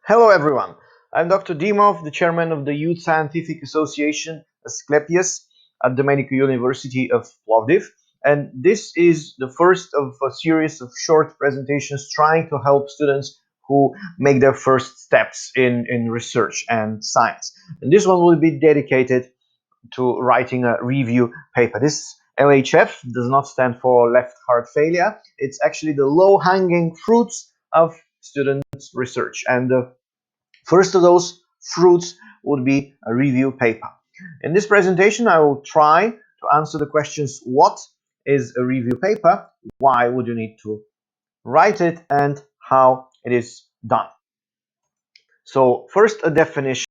Hello everyone, I'm Dr. Dimov, the chairman of the Youth Scientific Association, Asclepius, at the Medical University of Plovdiv, and this is the first of a series of short presentations trying to help students who make their first steps in research and science. And this one will be dedicated to writing a review paper. This LHF does not stand for left heart failure. It's actually the low-hanging fruits of students' research. And the first of those fruits would be a review paper. In this presentation, I will try to answer the questions: what is a review paper? Why would you need to write it? And how it is done. So first, a definition.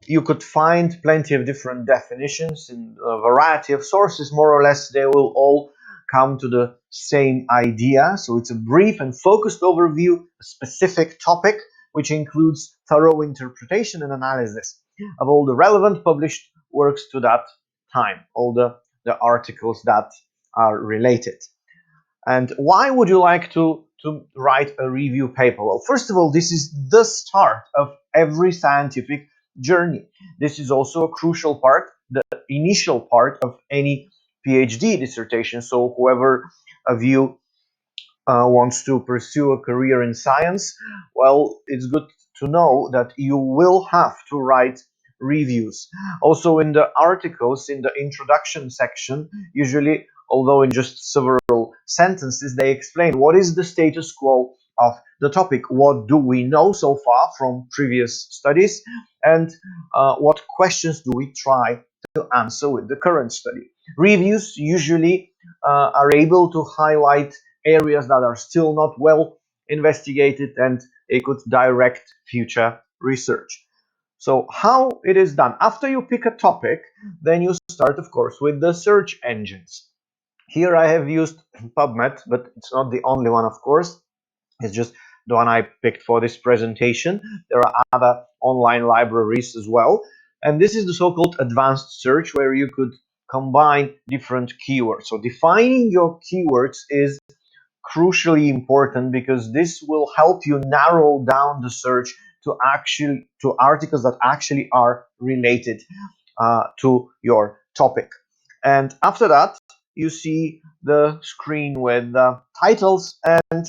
You could find plenty of different definitions in a variety of sources. More or less, they will all come to the same idea. So it's a brief and focused overview, a specific topic, which includes thorough interpretation and analysis of all the relevant published works to that time, all the articles that are related. And why would you like to write a review paper? Well, first of all, this is the start of every scientific journey. This is also a crucial part, the initial part of any PhD dissertation. So whoever of you wants to pursue a career in science, well, it's good to know that you will have to write reviews. Also, in the articles, in the introduction section, usually, although in just several sentences, they explain what is the status quo of the topic, what do we know so far from previous studies, and what questions do we try to answer with the current study. Reviews usually are able to highlight areas that are still not well investigated, and they could direct future research. So how it is done? After you pick a topic, then you start, of course, with the search engines. Here I have used PubMed, but it's not the only one, of course. It's just the one I picked for this presentation. There are other online libraries as well. And this is the so-called advanced search, where you could combine different keywords. So defining your keywords is crucially important, because this will help you narrow down the search to articles that actually are related to your topic. And after that, you see the screen with the titles and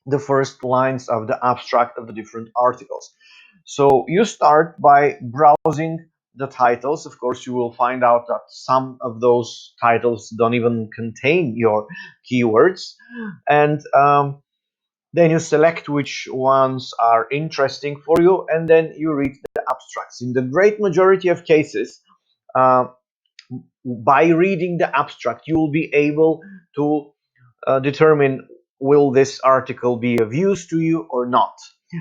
the first lines of the abstract of the different articles. So you start by browsing the titles. Of course, you will find out that some of those titles don't even contain your keywords. And then you select which ones are interesting for you, and then you read the abstracts. In the great majority of cases, by reading the abstract, you will be able to determine, will this article be of use to you or not.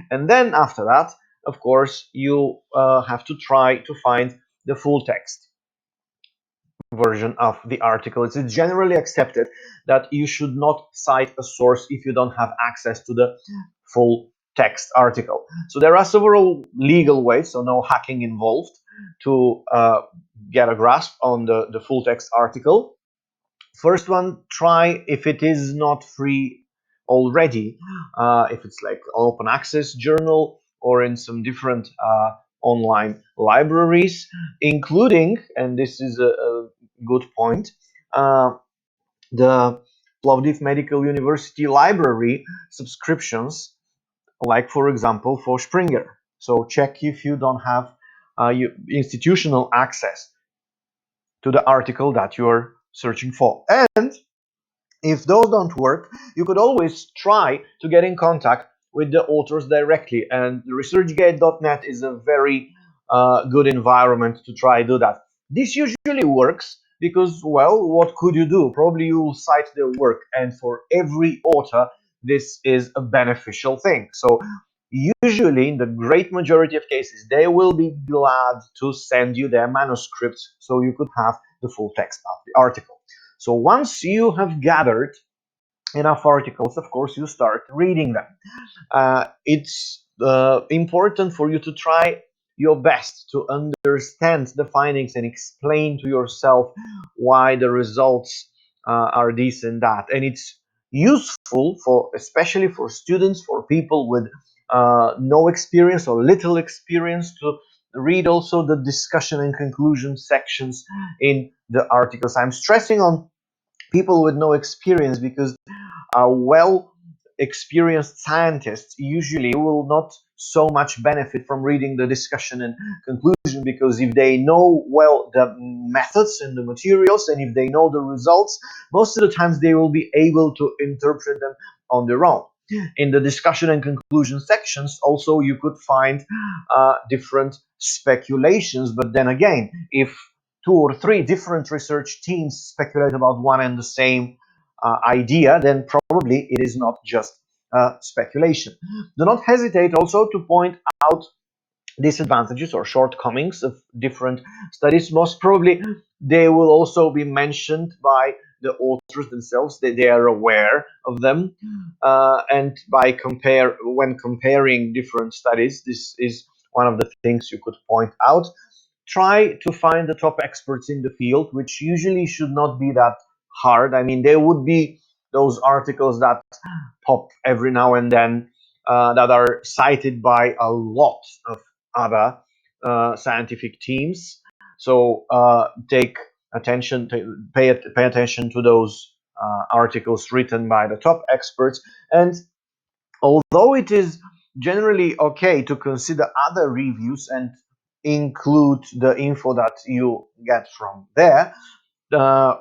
And then after that, of course, you have to try to find the full text version of the article. It's generally accepted that you should not cite a source if you don't have access to the full text article. So there are several legal ways, so no hacking involved, to get a grasp on the full text article. First one, try if it is not free already, if it's like open access journal or in some different online libraries, including, and this is a good point, the Plovdiv Medical University Library subscriptions, like for example for Springer. So check if you don't have institutional access to the article that you're searching for. And if those don't work, you could always try to get in contact with the authors directly. And researchgate.net is a very good environment to try to do that. This usually works because, well, what could you do? Probably you will cite their work, and for every author, this is a beneficial thing. So usually, in the great majority of cases, they will be glad to send you their manuscripts so you could have the full text of the article. So once you have gathered enough articles, of course, you start reading them. It's important for you to try your best to understand the findings and explain to yourself why the results are this and that. And it's useful for, especially for students, for people with no experience or little experience, to read also the discussion and conclusion sections in the articles. I'm stressing on people with no experience because well experienced scientists usually will not so much benefit from reading the discussion and conclusion, because if they know well the methods and the materials, and if they know the results, most of the times they will be able to interpret them on their own. In the discussion and conclusion sections also you could find different speculations, but then again, if two or three different research teams speculate about one and the same idea, then probably it is not just speculation. Do not hesitate also to point out disadvantages or shortcomings of different studies. Most probably they will also be mentioned by the authors themselves, that they are aware of them, and when comparing different studies, this is one of the things you could point out. Try to find the top experts in the field, which usually should not be that hard. I mean, there would be those articles that pop every now and then that are cited by a lot of other scientific teams. So take attention, pay attention to those articles written by the top experts. And although it is generally okay to consider other reviews and include the info that you get from there,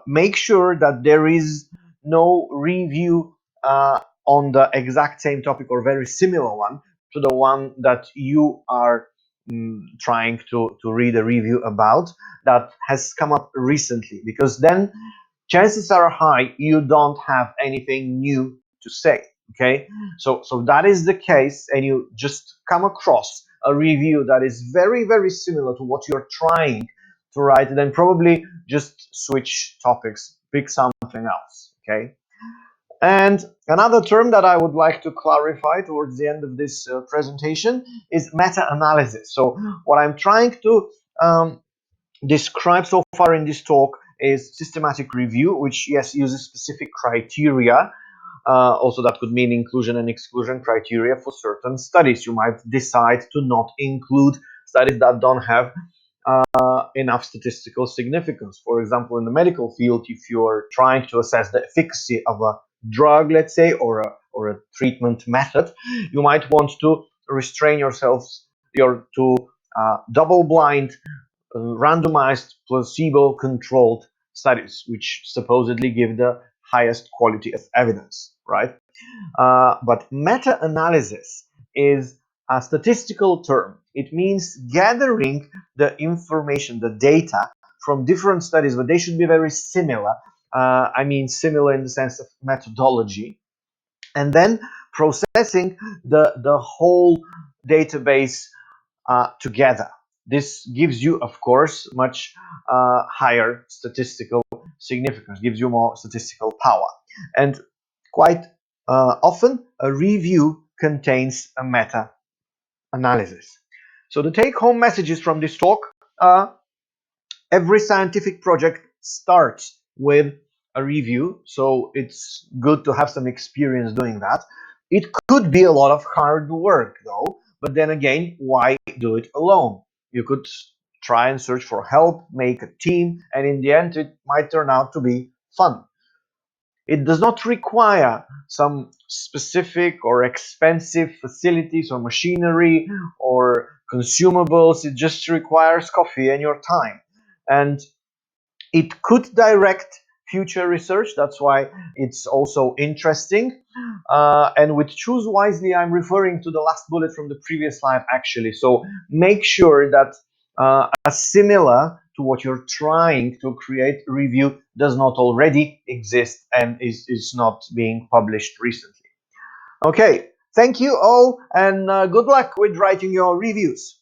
make sure that there is no review on the exact same topic or very similar one to the one that you are trying to read a review about, that has come up recently, because then chances are high you don't have anything new to say. Okay, so that is the case, and you just come across a review that is very similar to what you're trying to write, then probably just switch topics, pick something else. Okay. And another term that I would like to clarify towards the end of this presentation is meta-analysis. So what I'm trying to describe so far in this talk is systematic review, which, yes, uses specific criteria. Also, that could mean inclusion and exclusion criteria for certain studies. You might decide to not include studies that don't have enough statistical significance. For example, in the medical field, if you're trying to assess the efficacy of a drug, let's say, or a treatment method, you might want to restrain yourselves to double-blind, randomized, placebo-controlled studies, which supposedly give the highest quality of evidence, right? But meta-analysis is a statistical term. It means gathering the information, the data from different studies, but they should be very similar. I mean, similar in the sense of methodology, and then processing the whole database together. This gives you, of course, much higher statistical significance, gives you more statistical power. And quite often, a review contains a meta-analysis. So the take-home messages from this talk are: every scientific project starts with a review, so it's good to have some experience doing that. It could be a lot of hard work, though, but then again, why do it alone? You could try and search for help, make a team, and in the end, it might turn out to be fun. It does not require some specific or expensive facilities or machinery or consumables. It just requires coffee and your time. And it could direct future research. That's why it's also interesting. And with choose wisely, I'm referring to the last bullet from the previous slide, actually. So make sure that a similar to what you're trying to create review does not already exist and is not being published recently. Okay, thank you all, and good luck with writing your reviews.